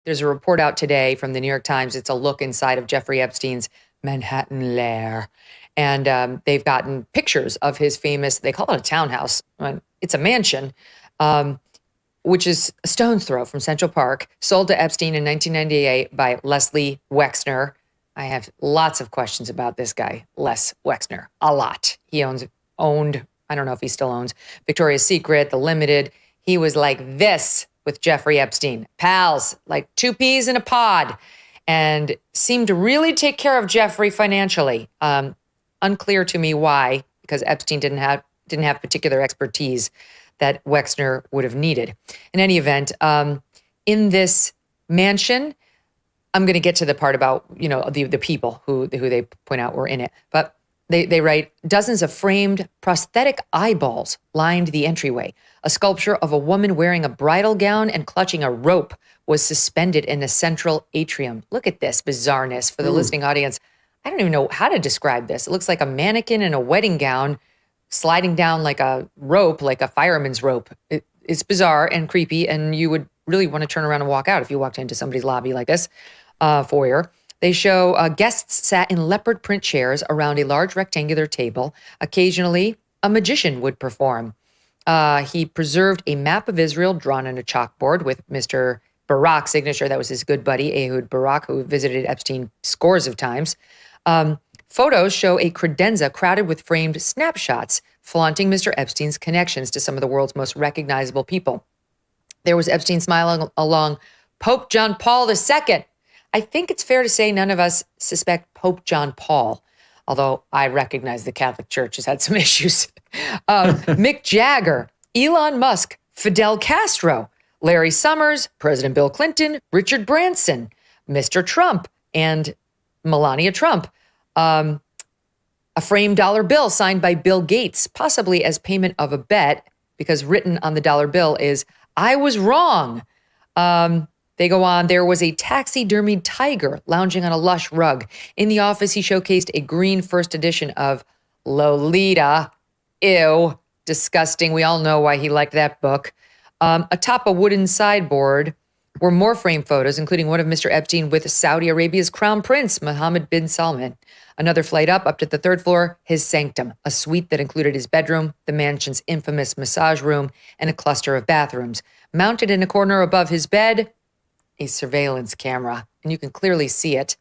There's a report out today from the New York Times. It's a look inside of Jeffrey Epstein's Manhattan lair. And they've gotten pictures of his famous, they call it a townhouse. It's a mansion, which is a stone's throw from Central Park, sold to Epstein in 1998 by Leslie Wexner. I have lots of questions about this guy, Les Wexner, a lot. He owned, I don't know if he still owns, Victoria's Secret, The Limited. He was like this with Jeffrey Epstein. Pals, like two peas in a pod, and seemed to really take care of Jeffrey financially. Unclear to me why, because Epstein didn't have particular expertise that Wexner would have needed. In any event, in this mansion, I'm going to get to the part about, the people who they point out were in it. But they write, dozens of framed prosthetic eyeballs lined the entryway. A sculpture of a woman wearing a bridal gown and clutching a rope was suspended in the central atrium. Look at this bizarreness for the listening audience. I don't even know how to describe this. It looks like a mannequin in a wedding gown sliding down like a rope, like a fireman's rope. It's bizarre and creepy, and you would really want to turn around and walk out if you walked into somebody's lobby like this, foyer. They show guests sat in leopard print chairs around a large rectangular table. Occasionally, a magician would perform. He preserved a map of Israel drawn on a chalkboard with Mr. Barak's signature. That was his good buddy, Ehud Barak, who visited Epstein scores of times. Photos show a credenza crowded with framed snapshots flaunting Mr. Epstein's connections to some of the world's most recognizable people. There was Epstein smiling along Pope John Paul II. I think it's fair to say none of us suspect Pope John Paul, although I recognize the Catholic Church has had some issues. Mick Jagger, Elon Musk, Fidel Castro, Larry Summers, President Bill Clinton, Richard Branson, Mr. Trump, and Melania Trump. A framed dollar bill signed by Bill Gates, possibly as payment of a bet, because written on the dollar bill is, I was wrong. They go on, there was a taxidermied tiger lounging on a lush rug. In the office, he showcased a green first edition of Lolita. Ew, disgusting. We all know why he liked that book. Atop a wooden sideboard were more framed photos, including one of Mr. Epstein with Saudi Arabia's crown prince, Mohammed bin Salman. Another flight up to the third floor, his sanctum, a suite that included his bedroom, the mansion's infamous massage room, and a cluster of bathrooms. Mounted in a corner above his bed, a surveillance camera, and you can clearly see it